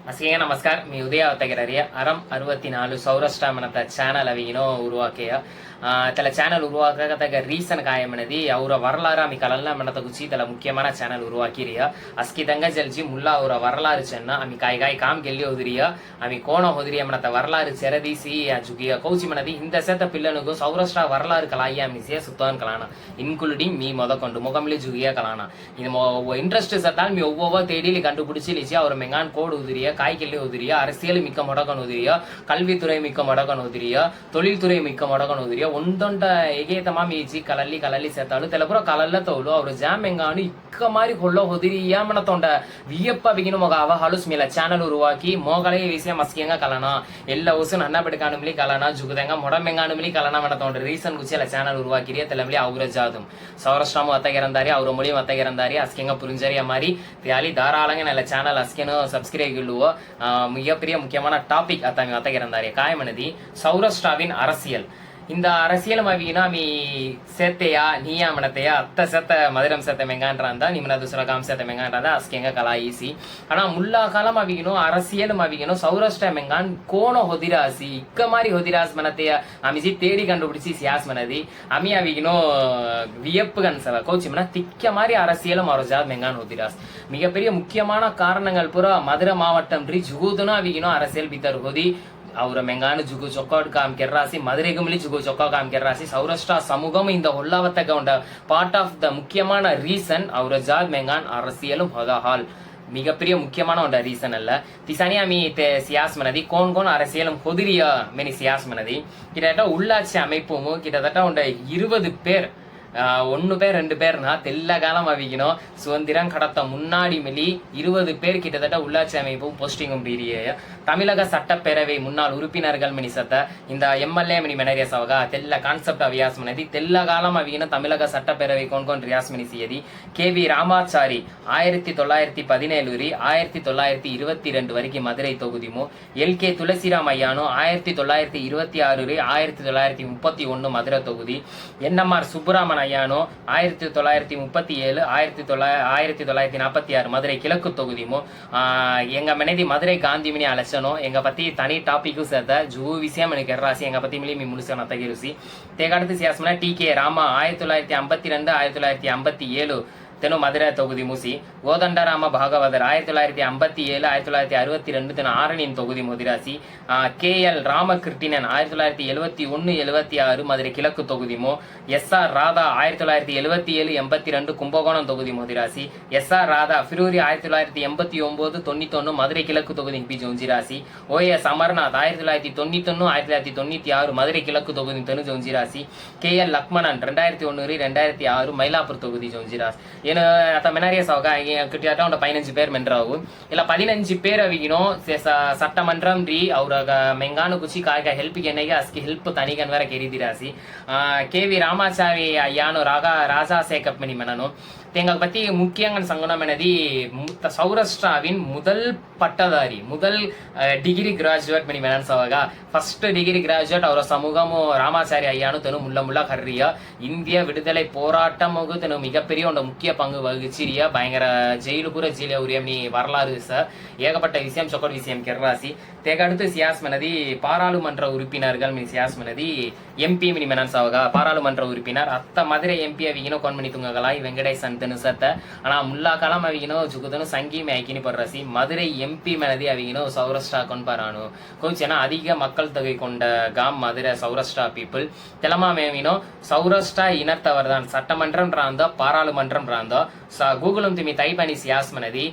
ಅಸ್ಗೆ ನಮಸ್ಕಾರ मी उदय ಅವತಗಿರರಿಯ ಅರಂ 64 ಸೌರಾಷ್ಟ್ರ ಮನತ ಚಾನಲ್ ಅವಿಗಿನೋ ಉರುವಾಕೆಯ ತಲ channel ಉರುವಾಕತಗ reason ಕಾಯಮನದಿ ಅವರ வரலாறு ಆಮಿ ಕಲಲ್ಲ ಮನತ ಗುಚಿ ತಲ ಮುಖ್ಯமான ಚಾನಲ್ ಉರುವಾಕಿರಿಯ ಅಸ್ಕಿ ದಂಗ ಜಲ್ಜಿ ಮುಲ್ಲ ಅವರ வரலாறு ಚೆನ್ನ ಆಮಿ ಕಾಯಿ ಕಾಯಿ ಕಾಮ್ ಗೆಲ್ಲಿ ಹೋದಿರಿಯ ಆಮಿ ಕೋಣ ಹೋದಿರಿಯ ಮನತ வரலாறு ಚೆರದಿಸಿ ಜುಗಿಯ ಕೌಚಿ ಮನದಿ ಹಿಂದ ಸೆತ ಪಿಲ್ಲನುಗು ಸೌರಾಷ್ಟ್ರ வரலாறு ಕಲಾಯ ಮಿಸಿಯ ಸುತ್ತಾನ್ ಕಲಾನ ಇನ್ಕ್ಲೂಡಿಂಗ್ மீ ಮೊದಕೊಂಡು ಮೊಗಮ್ಲಿ ಜುಗಿಯ ಕಲಾನ ಇದು ಇಂಟ್ರೆಸ್ಟ್ ಸತ್ತಾಲ್ மீ ಒவ்வொவ்வொரு தேடிலி கண்டுபிடிச்சி லிச்சி அவர் மெங்கான் கோடு உதிரிய காய்கெல்லி உதிரிய அரசியல் மிக்க மொடகன் உதிரிய கல்வித்துறை மிக்க மொடகன் உதிரிய தொழில்துறை மிக்க மொடகன் ಉದಿರಿಯ ಒಂದೊಂದ ಎಗೇತಮ ಮೀಚಿ ಕಲಲ್ಲಿ ಕಲಲ್ಲಿ ಸೇತಾಳು ತೆಲಪುರ ಕಲಲ್ಲ ತೋಲು ಅವ್ರು ಜಾಮ್ ಹೆಂಗಾನು ಇಕ್ಕ ಮಾರಿ ಕೊಳ್ಳೋ ಹೊದಿರಿಯ ಮನ ತೊಂಡ ವಿಯಪ್ಪ ಬಿಗಿನ ಮೊಗ ಅವ ಹಳುಸ್ ಮೇಲ ಚಾನಲ್ ಉರುವಾಕಿ ಮೋಗಳೇ ವಿಷಯ ಮಸ್ಕಿಯಂಗ ಕಲನ ಎಲ್ಲ ಉಸು ನನ್ನ ಬಿಡ್ಕಾನುಮ್ಲಿ ಕಲನ ಜುಗದಂಗ ಮೊಡಮೆಂಗಾನುಮ್ಲಿ ಕಲನ ಮನ ತೊಂಡ್ರೆ ರೀಸನ್ ಗುಚ್ಚೆಲ್ಲ ಚಾನಲ್ ಉರುವಾಕಿರಿಯ ತೆಲಮ್ಲಿ ಅವ್ರ ಜಾದುಂ ಸೌರಾಷ್ಟ್ರಮು ಅತ್ತಗೆರಂದಾರಿ ಅವ್ರ ಮೊಳಿ ಅತ್ತಗೆರಂದಾರಿ ಅಸ್ಕೆಂಗ ಪುರಿಂಜರಿಯ ಮಾರಿ ತ್ಯಾಲಿ ಧಾರಾಳಂಗ நல்ல சேனல் அஸ்கேனோ சப்ஸ்கிரைப் இல்லுவோ மிகப்பெரிய முக்கியமான டாபிக் அத்தகைய காயமனதி சௌராஷ்டிராவின் அரசியல் இந்த அரசியல் ಮವಿನ ಮೀ ಸೇತೆಯ ನಿಯಮನತೆಯ ಅತ್ತ ಸತ ಮದರಂ ಸತ ಮೆಂಗಾಂಡ್ರಂದ ನಿಮ್ಮನ ದುಸರ ಕಾಮ್ ಸತ ಮೆಂಗಾಂಡ್ರಂದ ಅಸ್ಕೆಂಗ ಕಲಾಯಿಸಿ ಆனா ಮುಲ್ಲಾ ಕಾಲ ಮವಿಗಿನೋ அரசியல் ಮವಿಗಿನೋ ಸೌರಾಷ್ಟ್ರ ಮೆಂಗಾನ್ ಕೋಣ ಹೊದಿರಾಸಿ ಇಕ್ಕ ಮಾರಿ ಹೊದಿರಾಸ್ ಮನತೆಯ ಆಮಿಜಿ ತೇಡಿ ಕಂಡುಬಿಡಿಸಿ ಸಿಯಾಸ್ ಮನದಿ ಅಮಿ ಅವಿಗಿನೋ வியப்பு கன்சல கோச்சி மன திக்க மாதிரி அரசியலும் அவரஜாத் மெங்கான் ஹோதிராஸ் மிகப்பெரிய முக்கியமான காரணங்கள் புற மதுரை மாவட்டம் ரி ஜுகுதுனா அவிகினோ அரசியல் பித்தர் ஹோதி ಅವರ ಮೆಂಗಾನು ಜುಗು ಚೊಕ್ಕಾಡ್ ಕಾಮ್ ಕೆರ್ರಾಸಿ ಮದುರೆಗುಮಲಿ ಜುಗು ಚೊಕ್ಕಾ ಕಾಮ್ ಕೆರ್ರಾಸಿ ಸೌರಾಷ್ಟ್ರ ಸಮೂகம் இந்த ஒல்லாவத்தக உண்ட பார்ட் ஆஃப் த முக்கியமான ரீசன் அவர ஜாத் மெங்கான் அரசியலும் ஹால் மிகப்பெரிய முக்கியமான ஒன்ற ரீசன் அல்ல திசானியா மீ சியாஸ் மனதி கோன் அரசியலும் கொதிரியா மெனி சியாஸ் மனதி கிட்டத்தட்ட உள்ளாட்சி அமைப்பும் கிட்டத்தட்ட உண்ட 20 பேர் 1 பேர் 2 பேர்னா தெல்ல காலம் அவிக்கணும் சுதந்திரம் கடத்த முன்னாடி மிலி 20 பேர் கிட்டத்தட்ட உள்ளாட்சி அமைப்பும் போஸ்டிங்கும் பீரிய தமிழக சட்டப்பேரவை முன்னாள் உறுப்பினர்கள் மினிசத்த இந்த எம்எல்ஏ மினி மெனரியா சவகா தெல்ல கான்செப்ட் அவியாஸ் மனதி தெல்ல காலம் அவிக்கணும் தமிழக சட்டப்பேரவை கோன் ரியாஸ் மினிசியதி கேவி ராமாச்சாரி 1917 1922 வரைக்கும் மதுரை தொகுதிமு எல்கே துளசிராம் ஐயானோ 1926 1931 மதுரை தொகுதி என்எம்ஆர் சுப்புராமன் ஐயானோ 1937 1946 மதுரை கிழக்கு தொகுதிமோ எங்க மனைவி மதுரை காந்தி மினி அலசனோ எங்க பத்தி தனி டாபிக்கும் சேர்த்த ஜூ விஷயம் எனக்கு எர்ராசி எங்க பத்தி மிலி முழுசன தகிருசி தேகாடுத்து சியாசமனா டி கே ராமா 1952 1957 தெனு மதுரை தொகுதி மூசி கோதண்டராம பாகவதர் 1957 1962 தெனு ஆரணியின் தொகுதி முதிராசி கே எல் ராமகிருட்டினன் 1971 76 மதுரை கிழக்கு தொகுதிமோ எஸ்ஆர் ராதா 1977 82 கும்பகோணம் தொகுதி முதிராசி எஸ்ஆர் ராதா பிப்ரவரி 1989 91 மதுரை கிழக்கு தொகுதி பி ஜோஞ்சிராசி ஓஎஸ் அமர்நாத் 1991 1996 மதுரை கிழக்கு தொகுதி தெனு ஜோஞ்சிராசி கே எல் லக்மணன் 2001 2006 மயிலாப்பூர் தொகுதி ஜோஞ்சிராஸ் ಏನು ಆತ ಮೆನಾರಿಯಸ್ ಅವಾಗ ಕಿಟ್ಟಿಯಾಟ ಒಂದು 15 பேர் மென்றாவு ಇಲ್ಲ 15 பேர் ಅವಿಗಿನೋ சட்டமன்றம் ರೀ ಅವ್ರಾಗ ಮೆಂಗಾನು ಕುಚಿ ಕಾಯ್ಗ ಹೆಲ್ಪ್ ಗೆನೆಗೆ ಅಸ್ಕಿ ಹೆಲ್ಪ್ ತನಿಗನ್ ವರ ಕೆರಿದಿರಾಸಿ கேவி ராமாச்சாரி ஐயானோ ராஜா சேகப் மணி மெனனோ எங்களை பத்தி முக்கியங்கள் சங்கடம் எனதி சௌராஷ்டிராவின் முதல் பட்டதாரி முதல் டிகிரி கிராஜுவேட் மணி மெனன் சவகா ஃபர்ஸ்ட் டிகிரி கிராஜுவேட் ಅವರ ಸಮೂಹಮು ராமாச்சாரி ஐயானு தெனு முள்ள கர்ரியா இந்திய விடுதலை போராட்டமுகு தெனு மிகப்பெரிய ஒரு முக்கிய பங்கு வகிச்சிரியா பயங்கர ஜெயிலு கூட ஜெயில உரிய நீ வரலாறு சார் ஏகப்பட்ட விஷயம் சொக்கட் விஷயம் கெர்ராசி தேகடுத்து சியாஸ் மனதி பாராளுமன்ற உறுப்பினர்கள் me Ciaz மனதி MP mini Menon சவகா பாராளுமன்ற உறுப்பினர் அத்த மதுரை எம்பி அவிகினோ கொன்மணி துங்ககலாய் வெங்கடேசன் தெனுசத்த ஆனா முல்லா காலம் அவிகினோ ஜுகுதனு சங்கி மேய்க்கினி படுறாசி மதுரை எம்பி மனதி அவிகினோ சௌராஷ்டிரா கொன்பாரானு கொஞ்சம் அதிக மக்கள் தொகை கொண்ட காம் மதுரை சௌராஷ்டிரா பீப்புள் தெலமா மேவினோ சௌராஷ்டிரா இனத்தவர் தான் சட்டமன்றம் ராந்தோ பாராளுமன்றம் ராந்தோ கூகுளும் திமி தைபனி சியாஸ் மனதி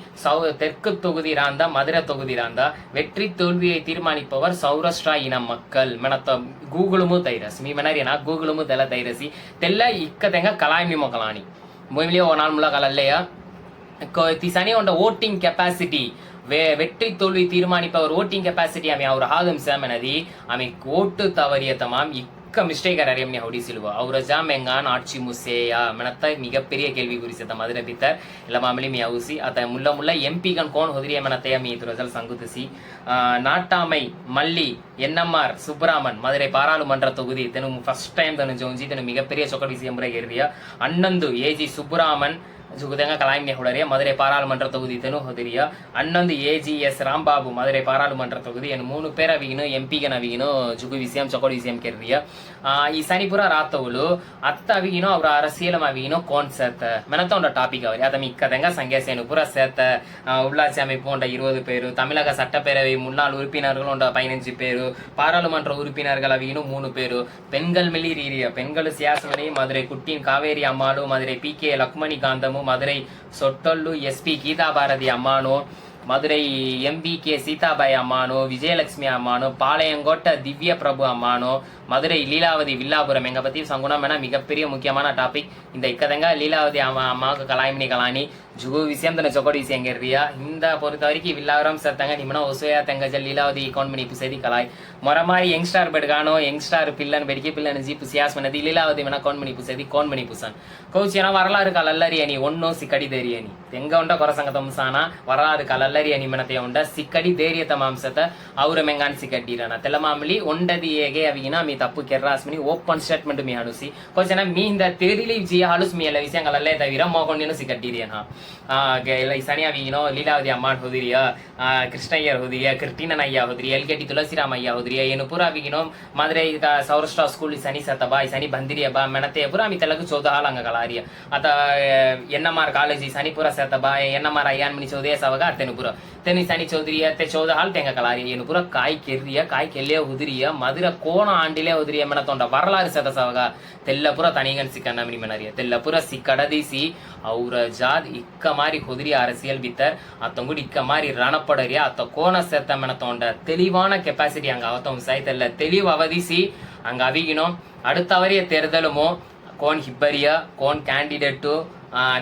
தெற்கு தொகுதி ராந்தா மதுரை தொகுதி ராந்தா வெற்றி தோல்வியை தீர்மானிப்பவர் சௌராஷ்டிரா இன மக்கள் மெனத்த கூகுளுமு தைரஸ் மீ மெனரியா கூகுளுமு தெல தைரசி தெல்ல இக்கதெங்க கலாய் மீ மொகலானி ಮೊಯ್ಲಿಯೋ ನಾಲ್ ಮುಲ ಕಲಲ್ಲೆಯ ತಿಸನಿ ಒಂದ ವೋಟಿಂಗ್ ಕೆಪಾಸಿಟಿ வெற்றி தோல்வி தீர்மானிப்பவர் ஓட்டிங் கெப்பாசிட்டி ஆமி அவர் ஆகும் சேமனதி ஆமி ஓட்டு தவறிய தமாம் இக்க மிஸ்டேக் அறியம்னி ஹவுடி சிலுவா அவர ஜாம் எங்கான் ஆட்சி முசேயா மெனத்த மிகப்பெரிய கேள்வி குறித்த மதுரை பித்தர் ಇಲ್ಲ ಮಾಮಲಿ ಮಿ ಔಸಿ ಅತ ಮುಲ್ಲ ಎಂಪಿಗನ್ ಕೋನ್ ಹೊದ್ರಿಯ ಮೆನತೆಯ ಮೀ ತುರಜಲ್ ಸಂಗುತಿಸಿ ನಾಟಾಮೈ மல்லி என்எம்ஆர் சுப்ராமன் மதுரை பாராளுமன்ற தொகுதி தெனு ஃபர்ஸ்ட் டைம் தனு ஜோஞ்சி தெனு மிகப்பெரிய சொக்கல் விஷயம் முறை ஏறிய அண்ணந்து ஏஜி சுப்ராமன் ಜುಗುದಂಗ ಕಲಾಯಿನಿ ಹುಡರಿಯ ಮಧುரை பாராளுமன்ற தொகுதி தெனு ಹೊದಿರಿಯ ಅನ್ನೊಂದು AGS ರಾಂಬಾಬು ಮಧುரை பாராளுமன்ற தொகுதி ಏನು 3 பேர் ಅವಿಗಿನು ಎಂಪಿಗೆ ನವಿಗಿನು ಜುಗು ವಿಷಯಂ ಚೊಕೊಡಿ ವಿಷಯಂ ಕೆರ್ರಿಯ ಈ ಸನಿಪುರ ರಾತವುಲು ಅತ್ತ ಅವಿಗಿನು ಅವರ அரசியலும் அவிகினோ கோன்செர்ட் மெனத்தோண்ட டாபிக் அவர் அதை மிக்கதங்க சங்கேசேனு புற சேர்த்த உள்ளாட்சி அமைப்பு கொண்ட 20 பேர் தமிழக சட்டப்பேரவை முன்னாள் உறுப்பினர்கள் கொண்ட 15 பேர் பாராளுமன்ற உறுப்பினர்கள் அவிகினு 3 பேர் பெண்கள் மெலி ரீரிய பெண்கள் சியாசமனை மதுரை குட்டின் காவேரி அம்மாளு மதுரை PK லக்ஷ்மணி காந்தமு மதுரை சொட்டொல்லு SP கீதா பாரதி அம்மானு மதுரை MBK சீதாபாய் அம்மானு விஜயலட்சுமி அம்மானு பாளையங்கோட்ட திவ்ய பிரபு அம்மானு மதுரை லீலாவதி வில்லாபுரம் எங்க பத்தி சங்குணம்னா மிகப்பெரிய முக்கியமான டாபிக் இந்த இக்கதங்க லீலாவதி அம்மாவுக்கு கலாய்மணி கலானி ஜுகு விஷயம் தன சொக்கடி விஷயம் கேட்றியா இந்த பொறுத்த வரைக்கும் வில்லாவரம் சத்தங்க நிமனா ஒசுயா தங்கஜ லீலாவதி இக்கான்மணி புசேதி கலாய் மொரமாரி யங்ஸ்டார் பெடுகானோ யங்ஸ்டார் பில்லன் பெடிக்கி பில்லன் ஜீப்பு சியாஸ் மனதி லீலாவதி மன கோன்மணி புசேதி கோன்மணி புசன் கோச்சியனா வரலாறு கலல்லரி அணி ஒன்னோ சிக்கடி தேரி அணி எங்க உண்ட கொரசங்கதம் சானா வரலாறு கலல்லரி அணி மனத்தைய உண்ட சிக்கடி தேரியத்த மாம்சத்தை ಅವ್ರ ಮೆಂಗಾನ್ ಸಿಗಡ್ಡಿರನ ತೆಲ ಮಾಮೂಲಿ ಒಂಡದಿ ಹೇಗೆ ಅವಿಗಿನ ಮೀ ತಪ್ಪು ಕೆರ್ರಾಸ್ಮಿನಿ ಓಪನ್ ಸ್ಟೇಟ್ಮೆಂಟ್ ಮೀ ಹನುಸಿ ಕೊಂಚನ ಮೀ ಹಿಂದ ತಿಳಿಲಿ ಜಿ ಹಲುಸ್ ಮೀ ಎಲ್ಲ ವಿಷಯಗಳಲ್ಲೇ ತವಿರ ಮೋಕೊಂಡಿನ ಸಿಗಡ್ಡಿರಿಯನ ಎಲ್ಲ ಈ ಸನಿ ಅವಿಗಿನೋ ಲೀಲಾವತಿ ಅಮ್ಮ ಹೋದಿರಿಯ ಕೃಷ್ಣಯ್ಯರ್ ಹೋದಿರಿಯ ಕೃಷ್ಣನಯ್ಯ ಹೋದ್ರಿ LKT ತುಳಸಿರಾಮಯ್ಯ ಹೋದ್ರಿಯ ಏನು ಪೂರ ಅವಿಗಿನೋ ಮಾದ್ರೆ ಈಗ ಸೌರಾಷ್ಟ್ರ ಸ್ಕೂಲ್ ಸನಿ ಸತ ಬಾ ಈ ಸನಿ ಬಂದಿರಿಯ ಬಾ ಮೆಣತೆ ಪೂರ ಮೀ ತೆಲಗು ಚೌದ ಹಾಲಂಗ ಕಲಾರಿಯ ಅತ ಎನ್ನಮಾರ್ ಕಾಲೇಜ್ ಈ ಸನಿ ಪೂರ ಸತ ಬಾ ಎನ್ನಮಾರ್ ಅಯ್ಯಾನ್ ಮನಿ ಚೌದೇ ಸವಗ ಅತ್ತೆನು ಪೂರ ತೆನಿ ಸನಿ ಚೌಧರಿಯ te ಚೌದ ಹಾಲ್ ತೆಂಗ ಕಲಾರಿ ಏನು ಪೂರ ಕಾಯಿ ಕೆರ್ರಿಯ ಕಾಯಿ ಕೆಲ್ಲೆ ಉದಿರಿಯ ಮಧುರ ಕೋಣ ಆಂಡಿಲೆ ಉದಿರಿಯ ಮೆನ ತೊಂಡ வரலாறு ಸದಸವಗ ತೆಲ್ಲಪುರ ತನಿಗನ್ ಸಿಕ್ಕನ್ನ ಮಿನಿ ಮೆನರಿಯ ತೆಲ್ಲಪುರ ಸಿಕ್ಕಡದಿಸಿ ಅವ್ರ ಜಾದ್ ಇಕ್ಕ ಮಾರಿ ಕುದಿರಿ அரசியல் ಬಿತ್ತರ್ ಅತ್ತಂಗುಡಿ ಇಕ್ಕ ಮಾರಿ ರಣಪಡರಿಯ ಅತ್ತ ಕೋಣ ಸೆತ್ತ ಮೆನ ತೊಂಡ தெளிவான கெப்பாசிட்டி அங்க அவத்தம் சைத்தல்ல தெளிவு அவதிசி அங்க அவிகினோ அடுத்த வரைய தேர்தலுமோ கோன் ಹಿಬ್ಬರಿಯ ಕೋನ್ ಕ್ಯಾಂಡಿಡೇಟು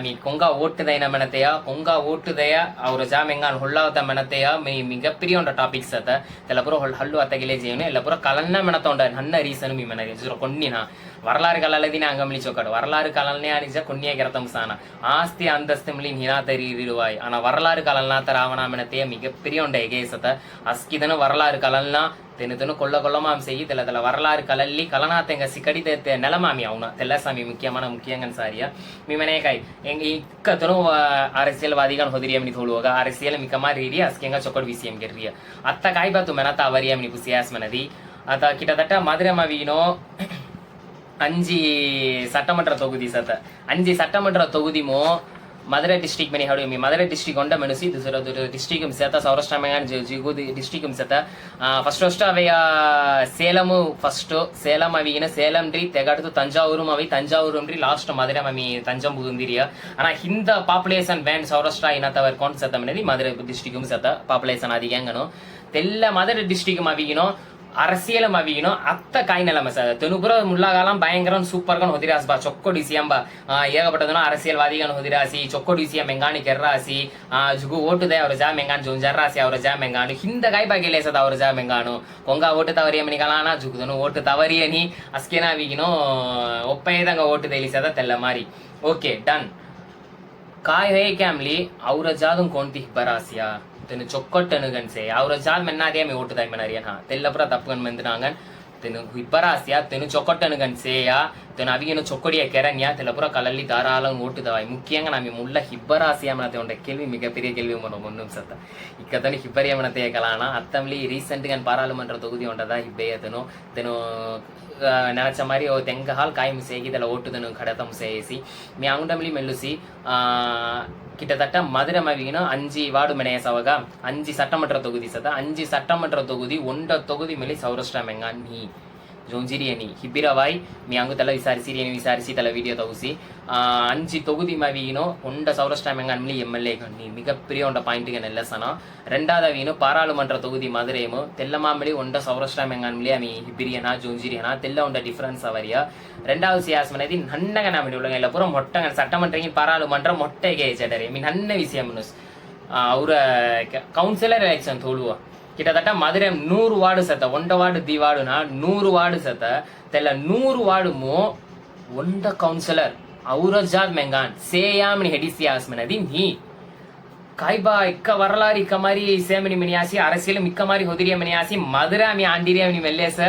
మీ కొంగ ఓட்டுదైన ಮೆನತೆಯ కొంగ ಓಟುದಯ ಅವ್ರ ಜಾಮೆಂಗಾನ್ ಹೊಳ್ಳಾವತ ಮೆನತೆಯ மிகப்பெரிய ஒன்ற டாபிக்ஸ் ಅತ தெல்லಪುರ ಹಲ್ಲು ಅತ್ತಗಿಲೆ ಜೇನು ಎಲ್ಲಪುರ ಕಲನ್ನ ಮೆನತೊಂಡ ನನ್ನ ರೀಸನ್ ಮಿ ಮೆನರಿ ಜುರ ಕೊನ್ನಿನ வரலாறு கலல்லதின அங்கமிலி சொக்கடு வரலாறு கலல்னே அனிஜ கொன்னிய கிரதம் சான ஆஸ்தி அந்தஸ்து மிலி நினா தரிருவாய் ஆனா வரலாறு கலல்னா தராவனா மெனತೆಯ மிகப்பெரிய ஒன்ற எகேசத அஸ்கிதன வரலாறு கலல்னா தென்னு கொள்ள கொள்ளமாம் செய்ய தெல வரலாறு கலல்லி கலனாத்தெங்க சிக்கடி நிலமாமி அவனா தெல்லசாமி முக்கியமான முக்கியங்கன் சாரியா மிமனேகாய் எங்க இக்கத்தனு அரசியல்வாதிகள் ಹೊದಿರಿಯಮನಿ ತೋಳುವಾಗ அரசியல் ಮಿಕಮ ರೀರಿ ಅಸ್ಕೆಂಗ ಚೊಕ್ಕಡ್ ವಿಸಿಯಂ ಗೆರ್ರಿಯ ಅತ್ತ ಕಾಯ್ಬಾತು ಮೆನತ ಅವರಿಯಮನಿ ಪುಸಿಯಾಸ್ ಮೆನದಿ ಅತ ಕಿಟತಟ ಮಧುரை ಮವಿನೋ 5 சட்டமன்ற தொகுதி சத்த 5 சட்டமன்ற தொகுதிமோ மதுரை டிஸ்ட்ரிக்ட் ಮೆನಿ ಹಡು ಮಿ ಮಧುரை ಡಿಸ್ಟ್ರಿಕ್ಟ್ ಒಂಡ ಮೆಣಸಿ ಡಿಸ್ಟ್ರಿಕ್ಟ್ ಸೇತ ಸೌರಾಷ್ಟ್ರ ಮೆಂಗಾನ್ ಜಿಗುದಿ ಡಿಸ್ಟ್ರಿಕ್ಟ್ ಸೇತ ಫಸ್ಟ್ ಅವೆಯ ಸೇಲಮು ಫಸ್ಟ್ ಸೇಲಂ ಅವಿಗಿನ ಸೇಲಂ ರೀ ತೆಗಡ್ತು ತಂಜಾವೂರು ಅವಿ ತಂಜಾವೂರು ರೀ ಲಾಸ್ಟ್ ಮಧುரை ಮಿ ತಂಜಂ ಬುಗುಂದಿರಿಯ ಆனா ಹಿಂದ ಪಾಪ್ಯುಲೇಷನ್ ಬ್ಯಾಂಡ್ ಸೌರಾಷ್ಟ್ರ ಇನತವರ್ ಕೊಂಡ್ ಸೇತ ಮೆನದಿ ಮಧುரை ಡಿಸ್ಟ್ರಿಕ್ಟ್ ಸೇತ ಪಾಪ್ಯುಲೇಷನ್ ಅದಿಗೆಂಗನು ತೆಲ್ಲ ಮಧುரை ಡಿಸ್ಟ್ರಿಕ್ಟ್ ಅವಿಗಿನೋ அரசியலும் அவிகினோ அத்த காய் நிலைமை சார் தெனுபுர முள்ளாகாலம் பயங்கரம் சூப்பர்கன் ஹொதிராஸ் பா சொக்கொடி சிஎம்பா ஏகப்பட்டதுனோ அரசியல்வாதிகள் ஹொதிராசி சொக்கொடி சிஎம் மெங்கானி ಕೆರ್ರಾಸಿ ಜುಗು ಓಟುದೆ ಅವ್ರ ಜಾ ಮೆಂಗಾನ್ ಜೋನ್ ಜರ್ರಾಸಿ ಅವ್ರ ಜಾ ಮೆಂಗಾನು ಹಿಂದ ಕಾಯಿ ಬಾಗಿಲೆ ಸದ ಅವ್ರ ಜಾ ಮೆಂಗಾನು ಕೊಂಗ ಓಟು ತವರಿಯ ಮನಿ ಕಲಾನ ಜುಗುದನು ಓಟು ತವರಿಯನಿ ಅಸ್ಕೆನ ಅವಿಗಿನೋ ಒಪ್ಪೈದಂಗ ಓಟು ತೆಲಿಸದ ತೆಲ್ಲ ಮಾರಿ ಓಕೆ ಡನ್ ಕಾಯ್ ಹೇ ಕ್ಯಾಮ್ಲಿ ಅವ್ರ ಜಾದಂ ಕೋಂತಿ ಬರಾಸಿಯಾ तेन चొక్కట్టను గన్సే అవర జాల్ మెన్నాదే మీ ఓటుదై మెనరియన్ హా తెల్లపుర తప్పగన్ మెందనాగన్ తెను హిబ్బరాసియా తెను చొక్కట్టను గన్సేయా తెను అవిగిన చొక్కడియ ಕೆರನ್ಯಾ తెల్లపుర కలల్లి ధారాళం ఓటుదవై ముఖ్యంగా నామి ముల్ల హిబ్బరాసియా మనతే ఉండే కేள்வி மிகப்பெரிய கேள்வி మనం ஒன்றும் சத்த இக்கத்தனு ಹಿಬ್ಬರಿಯ మనతే ಕಲಾನ ಅತ್ತಂಲಿ ರೀಸೆಂಟ್ ಗನ್ ಪಾರ್ಲಿಮೆಂಟ್ ತೊಗುದಿ ಉಂಟದ ಹಿಬ್ಬೆಯತನು ತೆನು ನೆನಚ ಮಾರಿ ಓ ತೆಂಗ ಹಾಲ್ ಕಾಯಿ ಮುಸೇಗಿದೆಲ್ಲ ಓಟುದನು ಕಡತ ಮುಸೇಸಿ ಮಿ ಅಂಗುಡಮ್ಲಿ ಮೆಲ್ಲುಸಿ கிட்டத்தட்ட மதுரை மவிகின 5 வார்டு ಮೆನೆಯ ಸವಗ 5 சட்டமன்ற தொகுதி ಸದ 5 சட்டமன்ற தொகுதி ಒಂಡ ತೊಗುದಿ ಮೇಲೆ ಸೌರಾಷ್ಟ್ರ ಮೆಂಗಾನ್ ನೀ ಜೋಂಜಿರಿಯನಿ ಹಿಬ್ಬಿರವಾಯ್ ಮಿ ಅಂಗು ತಲ ವಿಸಾರಿಸಿ ತಲ ವಿಡಿಯೋ ತಗುಸಿ 5 தொகுதி மவிகினோ ஒண்ட சௌராஷ்டிரா மெங்கான் மிலி MLA கண்ணி மிகப்பெரிய ஒண்ட பாயிண்ட்டுக்கு நெல்லசனா ரெண்டாவது அவினோ பாராளுமன்ற தொகுதி மதுரைமோ தெல்லமாமலி ஒண்ட சௌராஷ்டிரா மெங்கான் மிலி அமி ಹಿಬ್ಬಿರಿಯನಾ ಜೋಂಜಿರಿಯನಾ தெல்ல ஒண்ட டிஃபரன்ஸ் அவரியா ரெண்டாவது சியாஸ் மனதி நன்னக நாமடி உள்ளங்க இல்ல பூரா மொட்டங்க சட்டமன்றங்கின் பாராளுமன்ற மொட்டைಗೆ ಚಡರೆ ಮಿ ನನ್ನ ವಿಷಯ ಮನುಸ್ ಅವರ ಕೌನ್ಸಿಲರ್ ಎಲೆಕ್ಷನ್ ತೋಳುವ கிட்டத்தட்ட மதுரை 100 வார்டு சத்த ஒண்ட வார்டு தி வார்டுனா 100 வார்டு சத்த தெல்ல 100 வார்டுமோ ஒண்ட கவுன்சிலர் ಅವ್ರ ಜಾದ್ ಮೆಂಗಾನ್ ಸೇಯಾಮ್ನಿ ಹೆಡಿಸಿಯಾಸ್ ಮೆನದಿ ನೀ ಕಾಯ್ಬಾ ಇಕ್ಕ ವರಲಾರಿ ಇಕ್ಕ ಮಾರಿ ಸೇಮನಿ ಮನಿಯಾಸಿ ಅರಸಿಯಲು ಮಿಕ್ಕ ಮಾರಿ ಹೊದಿರಿಯ ಮನಿಯಾಸಿ ಮಧುರ ಮಿ ಆಂಡಿರಿಯ ಮನಿ ಮೆಲ್ಲೇಸ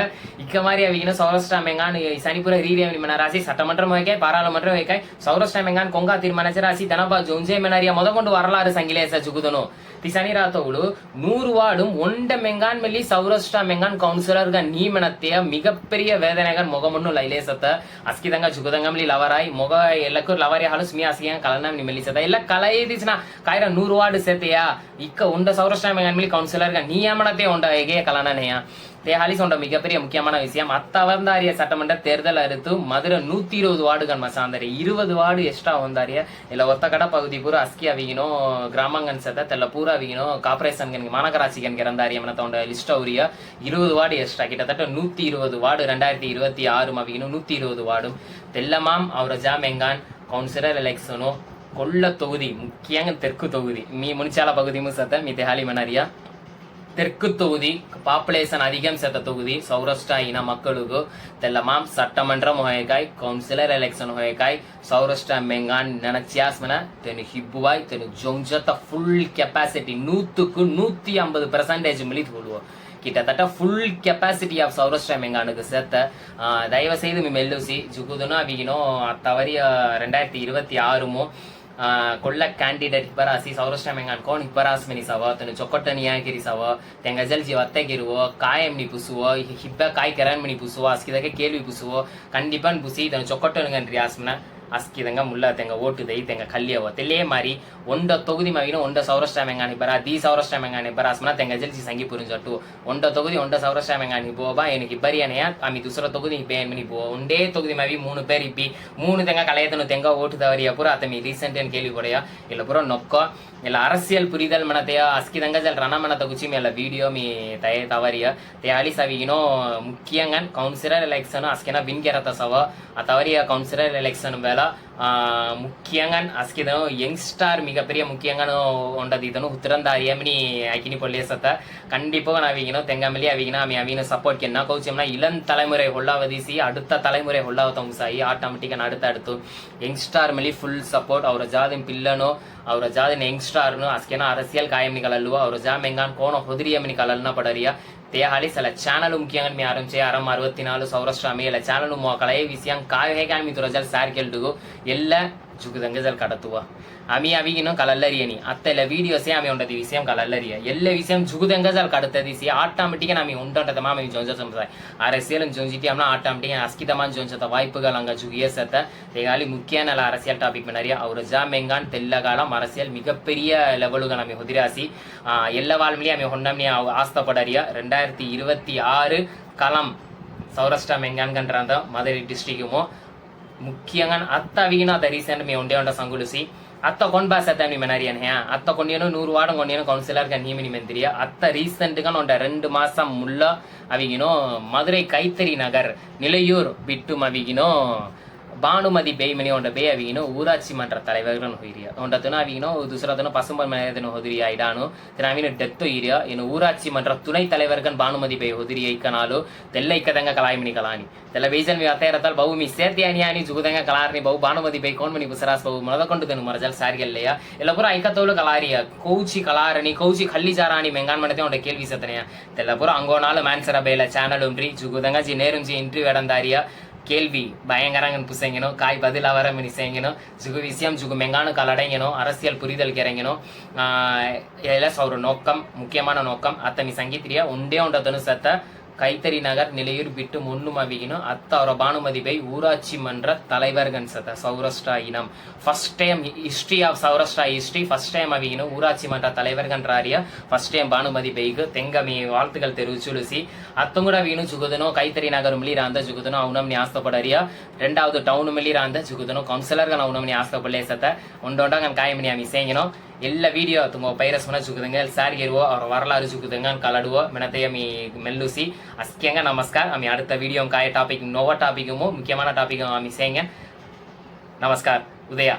ಇಕ್ಕ ಮಾರಿ ಅವಿಗಿನ ಸೌರಾಷ್ಟ್ರ ಮೆಂಗಾನ್ ಸನಿಪುರ ರೀರಿಯ ಮನಿ ಮನರಾಸಿ சட்டமன்றம் வைக்காய் பாராளுமன்றம் வைக்காய் சௌராஷ்டிர மெங்கான் கொங்கா தீர்மானிச்சராசி தனபா ஜோன்ஜே மெனாரியா ಮೊದಗೊಂಡು ವರಲಾರು ಸಂಗಿಲೇಸ ಜುಗುದನು ತಿಸನಿ ರಾತವಳು 100 வார்டும் ஒண்ட மெங்கான் மெல்லி சௌராஷ்டிர மெங்கான் கவுன்சிலர்க நீமனத்தைய மிகப்பெரிய வேதனைகள் முகமொன்னு ಲೈಲೇಸತ ಅಸ್ಕಿದಂಗ ಜುಗುದಂಗಮ್ಲಿ ಲವರಾಯ್ ಮೊಗ ಎಲ್ಲಕ್ಕೂ ಲವರಿ ಹಾಲು ಸ್ಮಿ ಅಸಿಯ ಕಲನ ನಿಮೆಲಿಸತ ಎಲ್ಲ ಕಲೈದಿಸ್ನ ಕಾಯ್ರ 100 ವಾರ್ಡ್ ಸೇತೆಯ ಇಕ್ಕ ಉಂಡ ಸೌರಾಷ್ಟ್ರ மெங்கான் மெல்லி கவுன்சிலர்க நீயமனத்தை உண்ட ಹೇಗೆ ಕಲನನೆಯ தேஹாலி சொன்ன மிகப்பெரிய முக்கியமான விஷயம் அத்தவந்தாரிய சட்டமன்ற தேர்தல் அடுத்து மதுரை 120 வார்டுகள் மசாந்தரி 20 வார்டு ಎಕ್ಸ್ಟ್ರಾ ಒಂದಾರಿಯ ಇಲ್ಲ ಒತ್ತ ಕಡ ಪಗುದಿ ಪೂರ ಅಸ್ಕಿ ಅವಿಗಿನೋ ಗ್ರಾಮಾಂಗನ್ ಸತ ತೆಲ್ಲ ಪೂರ ಅವಿಗಿನೋ ಕಾರ್ಪೊರೇಷನ್ ಗನ್ಗೆ ಮಾನಗರಾಸಿಗನ್ಗೆ ರಂದಾರಿಯ ಮನ ತಗೊಂಡ ಲಿಸ್ಟ್ ಅವರಿಯ 20 வார்டு ಎಕ್ಸ್ಟ್ರಾ கிட்டத்தட்ட 120 வார்டு 2026 ಅವಿಗಿನೋ 120 வார்டும் தெல்லமாம் ಅವರ ಜಾಮೆಂಗಾನ್ ಕೌನ್ಸಿಲರ್ ಎಲೆಕ್ಷನು கொல்ல தொகுதி முக்கியங்க தெற்கு தொகுதி மீ முனிச்சால பகுதி முசத்த மீ தெஹாலி மனாரியா தெற்கு தொகுதி பாப்புலேஷன் அதிகம் சேர்த்த தொகுதி சௌராஷ்டிர இன மக்களுக்கு தெல்லமாம் சட்டமன்றம் ஹோயகாய் கவுன்சிலர் எலெக்ஷன் ஹோயகாய் சௌராஷ்டிர மெங்கான் நினைச்சியாஸ்மன தெனு ஹிப்புவாய் தெனு ஜொங்ஜத்த ஃபுல் கெப்பாசிட்டி 100க்கு 150% மிலித் கொள்வோம் கிட்டத்தட்ட ஃபுல் ಕೆಪಾಸಿಟಿ ಆಫ್ ಸೌರಾಷ್ಟ್ರ ಮೆಂಗಾನುக்கு சேர்த்த தயவு செய்து ಮಿ ಮೆಲ್ಲುಸಿ ಜುಗುದನು ಅವಿಗಿನೋ ತವರಿಯ 2026 ಕೊಲ್ಲ ಕ್ಯಾಂಡಿಡೇಟ್ ಇಬ್ಬರಾಸಿ ಸೌರಾಷ್ಟ್ರ ಮೆಂಗಾನ್ ಕೋನ್ ಇಬ್ಬರಾಸ್ ಮೆನಿಸವ ತನು ಚೊಕ್ಕಟ್ಟನಿಯ ಕಿರಿಸವ ತೆಂಗ ಜಲ್ಜಿ ಒತ್ತೆಗಿರುವ ಕಾಯಂನಿ ಪುಸುವ ಹಿಬ್ಬ ಕಾಯಿ ಕೆರನ್ಮನಿ ಪುಸುವ ಅಸ್ಕಿದಾಗ ಕೇಳ್ವಿ ಪುಸುವ ಕಂಡಿಪನ್ ಪುಸಿ ತನು ಚೊಕ್ಕಟ್ಟನಿಗನ್ ರಿಯಾಸ್ಮನ ಅಸ್ಕಿದಂಗ ಮುಲ್ಲ ತೆಂಗ ಓಟು ದೈ ತೆಂಗ ಕಲ್ಲಿಯವ ತೆಲ್ಲೇ ಮಾರಿ ಒಂದ ತೊಗುದಿ ಮಾವಿನ ಒಂದ ಸೌರಾಷ್ಟ್ರ ಮೆಂಗಾನಿ ಬರ ದಿ ಸೌರಾಷ್ಟ್ರ ಮೆಂಗಾನಿ ಬರಾಸ್ಮನ ತೆಂಗ ಜಲ್ಜಿ ಸಂಗಿ ಪುರಿಂಜಟ್ಟು ಒಂದ ತೊಗುದಿ ಒಂದ ಸೌರಾಷ್ಟ್ರ ಮೆಂಗಾನಿ போபா எனக்கு இಬ್ಬರಿಯನೆಯ ಆಮಿ ದುಸರ ತೊಗುದಿ ಬೇನ್ ಮನಿ போ ಒಂದೇ ತೊಗುದಿ ಮಾವಿ 3 பேர் ಇಬ್ಬಿ 3 ತೆಂಗ ಕಳೆಯತನು ತೆಂಗ ಓಟು ದವರಿಯ ಪುರ ಅತಮಿ ರೀಸೆಂಟ್ ಏನ್ ಕೇಳಿ ಪಡೆಯ ಇಲ್ಲ ಪುರ ನೊಕ್ಕ ಇಲ್ಲ அரசியல் புரிதல் மனத்தைய அஸ்கிதங்க ஜல் ரண மனத குச்சி மேல வீடியோ மீ தய தவறிய தேali சவிகினோ முக்கியங்கன் கவுன்சிலர் எலெக்ஷன் அஸ்கினா வின்கெரத சவ அத்தவறிய கவுன்சிலர் எலெக்ஷன் வேல முக்கியங்கன் அஸ்கிதனோ யங்ஸ்டார் மிகப்பெரிய முக்கியங்கனோ உண்டது இதனு உத்திரந்தாரியமினி ஐக்கினி பொல்லேசத்த கண்டிப்பாக நாவிகினோ தெங்கமலி அவிகினா ஆமி அவின சப்போர்ட் என்ன கவுச்சம்னா இளம் தலைமுறை ಹೊಳ್ಳಾವದಿಸಿ அடுத்த தலைமுறை ಹೊಳ್ಳಾವತಂಸಾಯಿ ಆಟೋಮೆಟಿಕ್ அடுத்து யங்ஸ்டார் மெலி ಫುಲ್ ಸಪೋರ್ಟ್ ಅವರ ಜಾದಿನ ಪಿಲ್ಲನೋ ಅವರ ಜಾದಿನ யங்ஸ்டார்ನು ಅಸ್ಕೆನ அரசியல் ಕಾಯಮಿಗಳಲ್ಲುವ ಅವರ ಜಾಮೆಂಗಾನ್ ಕೋಣ ಹೊದಿರಿಯಮಿನಿ ಕಲಲ್ನ ಪಡರಿಯ தேஹாலி சில சேனல் முக்கியங்கள் మీ ఆరంచే అరం 64 సౌరాష్ట్ర మీ ఇలా ఛానల్ మోకలై విషయం కాయ ಹೇಗಾನ್ మీ ತುರಜಲ್ ಸಾರ್ ಕೆಲ್ಡುಗು ಎಲ್ಲ ಜುಗುದಂಗ ಜಲ್ ಕಡತುವ ಆಮಿ ಅವಿಗಿನೋ ಕಲಲ್ಲರಿಯನಿ ಅತ್ತೆಲ್ಲ ವಿಡಿಯೋಸೇ ಆಮಿ ಉಂಡದಿ ವಿಷయం ಕಲಲ್ಲರಿಯ ಎಲ್ಲ ವಿಷయం ಜುಗುದಂಗ ಜಲ್ ಕಡತದಿಸಿ ಆಟೋಮೆಟಿಕ್ ಆಮಿ ಉಂಟಂಟದ ಮಾಮಿ ಜೊಂಜ ಸಂಸಾಯ அரசியல் ஜொஞ்சிட்டி அம்னா ஆட்டோமெட்டிக் அஸ்கிதமான் ஜொஞ்சத வாய்ப்புகள் அங்க ஜுகியசத்த தேகாலி முக்கிய நல்ல அரசியல் டாபிக் நிறைய அவர் ஜாமெங்கான் தெல்லகாலம் அரசியல் மிகப்பெரிய லெவலுக்கு நம்ம ಹೊದಿರಾಸಿ ಎಲ್ಲ ವಾಲ್ಮಿಲಿ ಆಮಿ ಹೊನ್ನಮ್ನಿ ಆಸ್ತಪಡರಿಯ 2026 களம் సౌరాష్ట్ర మెంగాన్ కంట్రంత మదరి డిస్ట్రిక్ట్ ముఖ్యంగా అత్త అవిగిన అత రీసెంట్ మీ ఉండే ఉండ సంగులుసి అత్త కొన్బాస్ అత్త మీ మెనరియన్ హే అత్త కొన్నేను 100 వార్డు కొన్నేను కౌన్సిలర్ గా నీమిని మెంతిరియ అత్త రీసెంట్ గా ఉండ 2 மாசம் முள்ள அவிகினோ மதுரை கைத்தறி நகர் நிலையூர் ಬಿಟ್ಟು அவிகினோ ಭಾನುಮತಿ ಬೇಯ್ಮನಿ ಉಂಡ ಬೇ ಅವಿಗಿನೋ ಊರಾಚಿ ಮಂತ್ರ தலைவர்கள் ಹೋಯಿರಿಯ ಉಂಡತನ ಅವಿಗಿನೋ ದುಸರತನ ಪಸಂಬನ್ ಮನೆಯದನ ಹೋದಿರಿಯ ಐಡಾನು ತನಾವಿನ ಡೆತ್ ಇರಿಯ ಇನ್ನು ಊರಾಚಿ ಮಂತ್ರ ತುಣೈ தலைவர்கள் ಭಾನುಮತಿ ಬೇ ಹೋದಿರಿಯ ಇಕ್ಕನಾಲು ತೆಲ್ಲ ಇಕ್ಕದಂಗ ಕಲಾಯಿಮಿನಿ ಕಲಾನಿ ತೆಲ್ಲ ಬೇಜನ್ ವಿ ಅತೇರತಲ್ ಬಹು ಮಿ ಸೇರ್ತಿಯಾನಿ ಆನಿ ಜುಗುದಂಗ ಕಲಾರ್ನಿ ಬಹು ಭಾನುಮತಿ ಬೇ ಕೋನ್ ಮನಿ ಬುಸರಾಸ್ ಬಹು ಮನದಕೊಂಡು ತನು ಮರಜಲ್ ಸಾರಿಗೆಲ್ಲೆಯ ಎಲ್ಲ ಪುರ ಐಕತೋಳು ಕಲಾರಿಯ ಕೌಚಿ ಕಲಾರನಿ ಕೌಚಿ ಖಲ್ಲಿ ಜಾರಾನಿ ಮೆಂಗಾನ್ ಮನತೆ ಉಂಡ ಕೇಳ್ವಿ ಸತನೆಯ ತೆಲ್ಲ ಪುರ ಅಂಗೋನಾಲು ಮ್ಯಾನ್ಸರ ಬೇಲ ಚಾನಲ್ ಉಂಡ್ರಿ ಜುಗುದಂಗ ಜಿ ನೇರುಂಜಿ ಇಂಟರ್ವ್ಯೂ ಎಡಂದಾರಿಯ கேள்வி பயங்கரங்கன்னு புசைங்கனோ காய் பதில் அவர மினிசைங்கனோ ஜுகு விஷயம் ஜுகு மெங்கானு கலடைங்கனோ அரசியல் புரிதல் கிறங்கனோ எல்லாம் ஒரு நோக்கம் முக்கியமான நோக்கம் அத்தனை சங்கீத்திரியா உண்டே உண்டதனு சத்த கைத்தறி நகர் நிலையூர் ಬಿಟ್ಟು ಮುನ್ನು ಮವಿಗಿನೋ ಅತ್ತ ಅವರ ಭಾನುಮತಿ ಬೈ ಊರಾಚಿ ಮಂಡ್ರ தலைவர்கள் ಸತ சௌராஷ்டிரா இனம் first time history of Saurashtra history first time அவிகினோ ஊராட்சி மன்ற தலைவர்கள்ன்றாரிய ஃபர்ஸ்ட் டைம் ಭಾನುಮತಿ ಬೈಗೆ ತೆಂಗಮಿ வாழ்த்துக்கள் தெரிவிச்சுலுசி அத்தங்குட வீணு ஜுகுதனோ கைத்தறி நகர் மிளிராந்த ஜுகுதனோ அவனம்னி ஆஸ்தப்படறிய ரெண்டாவது டவுன் மிளிராந்த ஜುಗುದನೋ ಕೌನ್ಸಿಲರ್ಗಳು ಅವನಮ್ನಿ ಆಸ್ತಪಡಲೇ ಸತ ಉಂಡೊಂಡಂಗನ್ ಕಾಯಮಿನಿ ಆಮಿ ಸೇಂಗಿನೋ ಎಲ್ಲ ವಿಡಿಯೋ ತುಂಬ ಪೈರಸ್ ಮನ ಜುಗುದಂಗ ಸಾರಿಗಿರುವ ಅವ್ರ வரலாறு ಜುಗುದಂಗ ಕಲಡುವ ಮೆನತೆಯ ಮೀ மெல்லுசி அஸ்கியங்க நமஸ்கார் ஆமி அடுத்த வீடியோ காய டாபிக் நோவா டாபிக்குமோ முக்கியமான டாபிக்கும் ஆமி சேங்க நமஸ்கார் உதயா